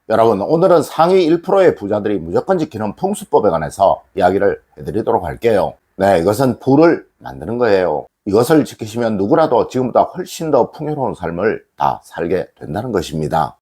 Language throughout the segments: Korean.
여러분, 오늘은 상위 1%의 부자들이 무조건 지키는 풍수법에 관해서 이야기를 해드리도록 할게요. 네, 이것은 부를 만드는 거예요. 이것을 지키시면 누구라도 지금보다 훨씬 더 풍요로운 삶을 다 살게 된다는 것입니다.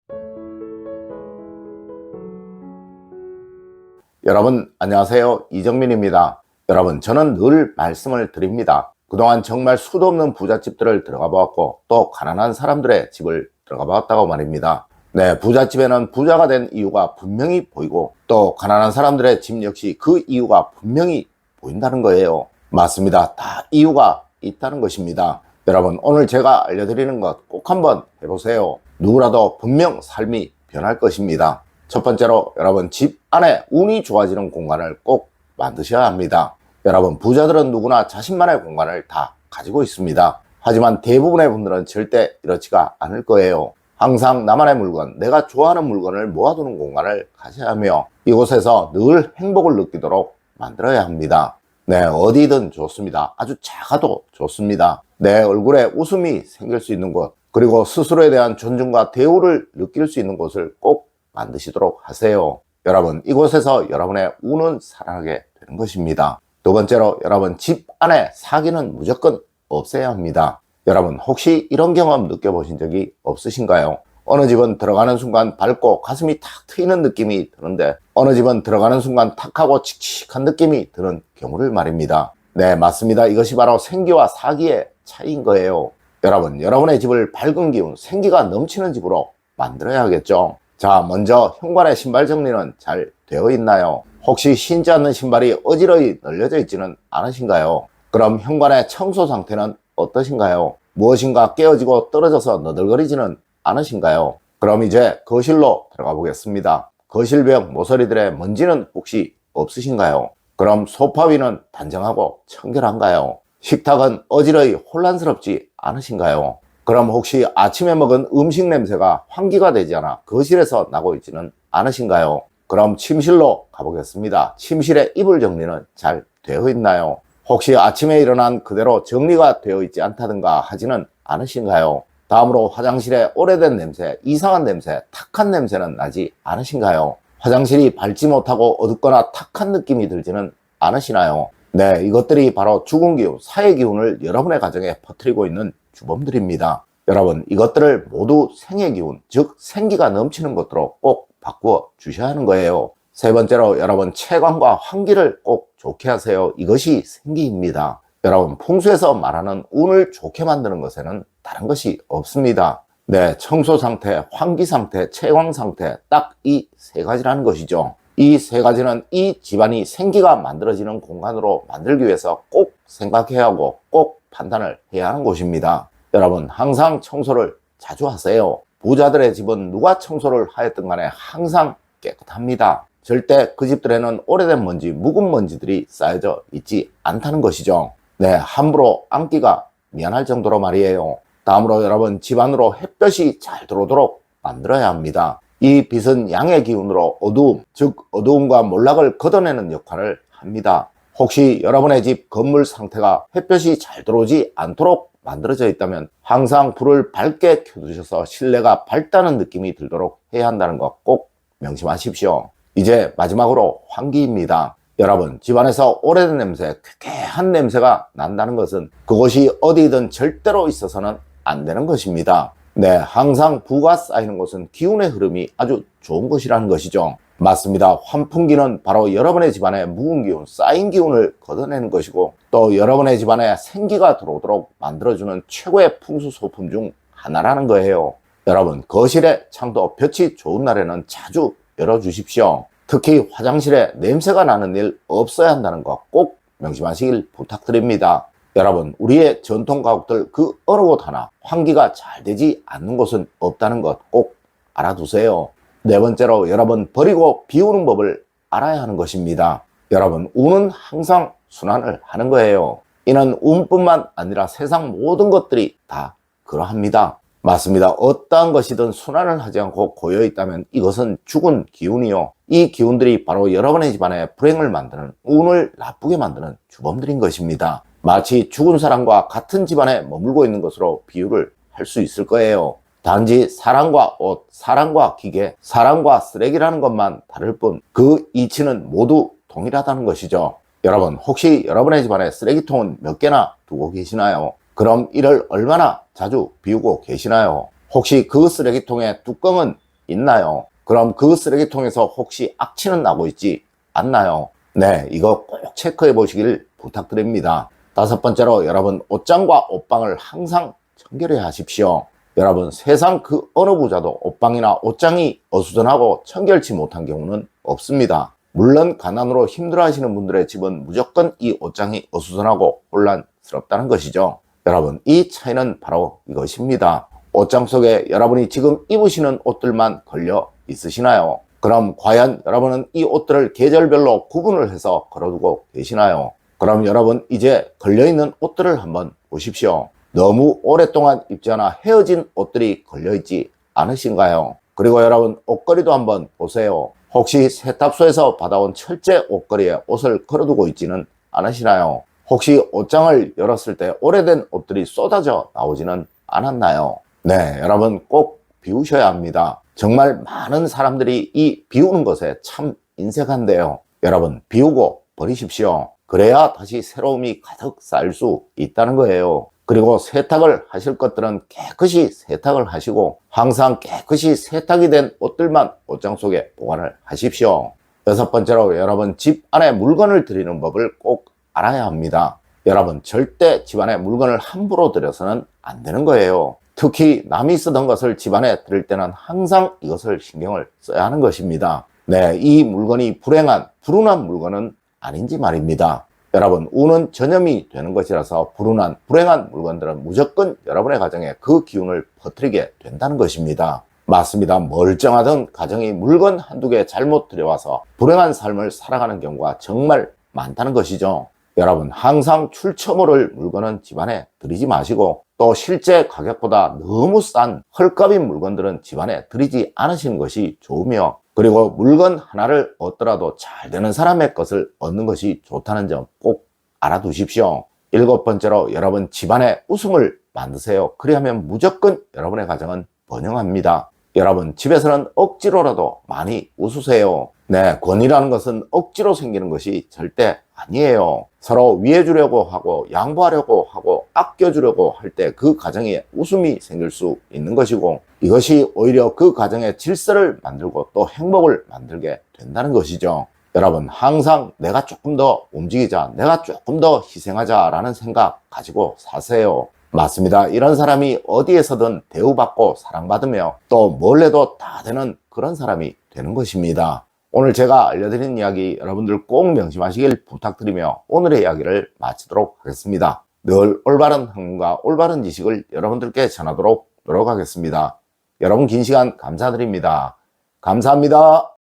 여러분, 안녕하세요. 이정민입니다. 여러분, 저는 늘 말씀을 드립니다. 그동안 정말 수도 없는 부잣집들을 들어가 보았고 또 가난한 사람들의 집을 들어가 보았다고 말입니다. 네, 부잣집에는 부자가 된 이유가 분명히 보이고 또 가난한 사람들의 집 역시 그 이유가 분명히 보인다는 거예요. 맞습니다. 다 이유가 있다는 것입니다. 여러분, 오늘 제가 알려드리는 것 꼭 한번 해보세요. 누구라도 분명 삶이 변할 것입니다. 첫 번째로 여러분, 집 안에 운이 좋아지는 공간을 꼭 만드셔야 합니다. 여러분, 부자들은 누구나 자신만의 공간을 다 가지고 있습니다. 하지만 대부분의 분들은 절대 이렇지가 않을 거예요. 항상 나만의 물건, 내가 좋아하는 물건을 모아두는 공간을 가져야 하며 이곳에서 늘 행복을 느끼도록 만들어야 합니다. 네, 어디든 좋습니다. 아주 작아도 좋습니다. 내 얼굴에 웃음이 생길 수 있는 곳, 그리고 스스로에 대한 존중과 대우를 느낄 수 있는 곳을 꼭 만드시도록 하세요. 여러분, 이곳에서 여러분의 운은 살아나게 되는 것입니다. 두 번째로 여러분, 집 안에 사기는 무조건 없애야 합니다. 여러분, 혹시 이런 경험 느껴보신 적이 없으신가요? 어느 집은 들어가는 순간 밝고 가슴이 탁 트이는 느낌이 드는데 어느 집은 들어가는 순간 탁하고 칙칙한 느낌이 드는 경우를 말입니다. 네, 맞습니다. 이것이 바로 생기와 사기의 차이인 거예요. 여러분, 여러분의 집을 밝은 기운, 생기가 넘치는 집으로 만들어야겠죠. 자, 먼저 현관의 신발 정리는 잘 되어 있나요? 혹시 신지 않는 신발이 어지러이 널려져 있지는 않으신가요? 그럼 현관의 청소 상태는 어떠신가요? 무엇인가 깨어지고 떨어져서 너덜거리지는 않으신가요? 그럼 이제 거실로 들어가 보겠습니다. 거실벽 모서리들의 먼지는 혹시 없으신가요? 그럼 소파 위는 단정하고 청결한가요? 식탁은 어지러이 혼란스럽지 않으신가요? 그럼 혹시 아침에 먹은 음식 냄새가 환기가 되지 않아 거실에서 나고 있지는 않으신가요? 그럼 침실로 가보겠습니다. 침실의 이불 정리는 잘 되어 있나요? 혹시 아침에 일어난 그대로 정리가 되어 있지 않다든가 하지는 않으신가요? 다음으로 화장실에 오래된 냄새, 이상한 냄새, 탁한 냄새는 나지 않으신가요? 화장실이 밝지 못하고 어둡거나 탁한 느낌이 들지는 않으시나요? 네, 이것들이 바로 죽은 기운, 사의 기운을 여러분의 가정에 퍼뜨리고 있는 주범들입니다. 여러분, 이것들을 모두 생의 기운, 즉 생기가 넘치는 것으로 꼭 바꾸어 주셔야 하는 거예요. 세 번째로 여러분, 채광과 환기를 꼭 좋게 하세요. 이것이 생기입니다. 여러분, 풍수에서 말하는 운을 좋게 만드는 것에는 다른 것이 없습니다. 네, 청소 상태, 환기 상태, 채광 상태, 딱 이 세 가지라는 것이죠. 이 세 가지는 이 집안이 생기가 만들어지는 공간으로 만들기 위해서 꼭 생각해야 하고 꼭 판단을 해야 하는 곳입니다. 여러분, 항상 청소를 자주 하세요. 부자들의 집은 누가 청소를 하였든 간에 항상 깨끗합니다. 절대 그 집들에는 오래된 먼지, 묵은 먼지들이 쌓여져 있지 않다는 것이죠. 네, 함부로 앉기가 미안할 정도로 말이에요. 다음으로 여러분, 집안으로 햇볕이 잘 들어오도록 만들어야 합니다. 이 빛은 양의 기운으로 어두움, 즉 어두움과 몰락을 걷어내는 역할을 합니다. 혹시 여러분의 집 건물 상태가 햇볕이 잘 들어오지 않도록 만들어져 있다면 항상 불을 밝게 켜두셔서 실내가 밝다는 느낌이 들도록 해야 한다는 것 꼭 명심하십시오. 이제 마지막으로 환기입니다. 여러분, 집안에서 오래된 냄새, 쾌쾌한 냄새가 난다는 것은 그곳이 어디든 절대로 있어서는 안 되는 것입니다. 네, 항상 부가 쌓이는 곳은 기운의 흐름이 아주 좋은 것이라는 것이죠. 맞습니다. 환풍기는 바로 여러분의 집안에 묵은 기운, 쌓인 기운을 걷어내는 것이고 또 여러분의 집안에 생기가 들어오도록 만들어주는 최고의 풍수 소품 중 하나라는 거예요. 여러분, 거실의 창도 볕이 좋은 날에는 자주 열어주십시오. 특히 화장실에 냄새가 나는 일 없어야 한다는 거 꼭 명심하시길 부탁드립니다. 여러분, 우리의 전통 가옥들 그 어느 곳 하나 환기가 잘 되지 않는 곳은 없다는 것 꼭 알아두세요. 네 번째로 여러분, 버리고 비우는 법을 알아야 하는 것입니다. 여러분, 운은 항상 순환을 하는 거예요. 이는 운뿐만 아니라 세상 모든 것들이 다 그러합니다. 맞습니다. 어떠한 것이든 순환을 하지 않고 고여있다면 이것은 죽은 기운이요. 이 기운들이 바로 여러분의 집안에 불행을 만드는, 운을 나쁘게 만드는 주범들인 것입니다. 마치 죽은 사람과 같은 집안에 머물고 있는 것으로 비유를 할 수 있을 거예요. 단지 사람과 옷, 사람과 기계, 사람과 쓰레기라는 것만 다를 뿐 그 이치는 모두 동일하다는 것이죠. 여러분, 혹시 여러분의 집안에 쓰레기통은 몇 개나 두고 계시나요? 그럼 이를 얼마나 자주 비우고 계시나요? 혹시 그 쓰레기통에 뚜껑은 있나요? 그럼 그 쓰레기통에서 혹시 악취는 나고 있지 않나요? 네, 이거 꼭 체크해 보시길 부탁드립니다. 다섯 번째로 여러분, 옷장과 옷방을 항상 청결히 하십시오. 여러분, 세상 그 어느 부자도 옷방이나 옷장이 어수선하고 청결치 못한 경우는 없습니다. 물론 가난으로 힘들어하시는 분들의 집은 무조건 이 옷장이 어수선하고 혼란스럽다는 것이죠. 여러분, 이 차이는 바로 이것입니다. 옷장 속에 여러분이 지금 입으시는 옷들만 걸려 있으시나요? 그럼 과연 여러분은 이 옷들을 계절별로 구분을 해서 걸어두고 계시나요? 그럼 여러분, 이제 걸려있는 옷들을 한번 보십시오. 너무 오랫동안 입지 않아 헤어진 옷들이 걸려있지 않으신가요? 그리고 여러분, 옷걸이도 한번 보세요. 혹시 세탁소에서 받아온 철제 옷걸이에 옷을 걸어두고 있지는 않으시나요? 혹시 옷장을 열었을 때 오래된 옷들이 쏟아져 나오지는 않았나요? 네, 여러분 꼭 비우셔야 합니다. 정말 많은 사람들이 이 비우는 것에 참 인색한데요. 여러분, 비우고 버리십시오. 그래야 다시 새로움이 가득 쌓일 수 있다는 거예요. 그리고 세탁을 하실 것들은 깨끗이 세탁을 하시고 항상 깨끗이 세탁이 된 옷들만 옷장 속에 보관을 하십시오. 여섯 번째로 여러분, 집 안에 물건을 들이는 법을 꼭 알아야 합니다. 여러분, 절대 집안에 물건을 함부로 들여서는 안 되는 거예요. 특히 남이 쓰던 것을 집안에 들일 때는 항상 이것을 신경을 써야 하는 것입니다. 네, 이 물건이 불운한 물건은 아닌지 말입니다. 여러분, 운은 전염이 되는 것이라서 불행한 물건들은 무조건 여러분의 가정에 그 기운을 퍼뜨리게 된다는 것입니다. 맞습니다. 멀쩡하던 가정이 물건 한두 개 잘못 들여와서 불행한 삶을 살아가는 경우가 정말 많다는 것이죠. 여러분, 항상 출처 모를 물건은 집안에 들이지 마시고 또 실제 가격보다 너무 싼 헐값인 물건들은 집안에 들이지 않으시는 것이 좋으며, 그리고 물건 하나를 얻더라도 잘 되는 사람의 것을 얻는 것이 좋다는 점 꼭 알아두십시오. 일곱 번째로 여러분, 집안에 웃음을 만드세요. 그리하면 무조건 여러분의 가정은 번영합니다. 여러분, 집에서는 억지로라도 많이 웃으세요. 네, 권위라는 것은 억지로 생기는 것이 절대 아니에요. 서로 위해주려고 하고 양보하려고 하고 아껴주려고 할 때 그 가정에 웃음이 생길 수 있는 것이고, 이것이 오히려 그 가정의 질서를 만들고 또 행복을 만들게 된다는 것이죠. 여러분, 항상 내가 조금 더 움직이자, 내가 조금 더 희생하자 라는 생각 가지고 사세요. 맞습니다. 이런 사람이 어디에서든 대우받고 사랑받으며 또 뭘 해도 다 되는 그런 사람이 되는 것입니다. 오늘 제가 알려드린 이야기 여러분들 꼭 명심하시길 부탁드리며 오늘의 이야기를 마치도록 하겠습니다. 늘 올바른 학문과 올바른 지식을 여러분들께 전하도록 노력하겠습니다. 여러분, 긴 시간 감사드립니다. 감사합니다.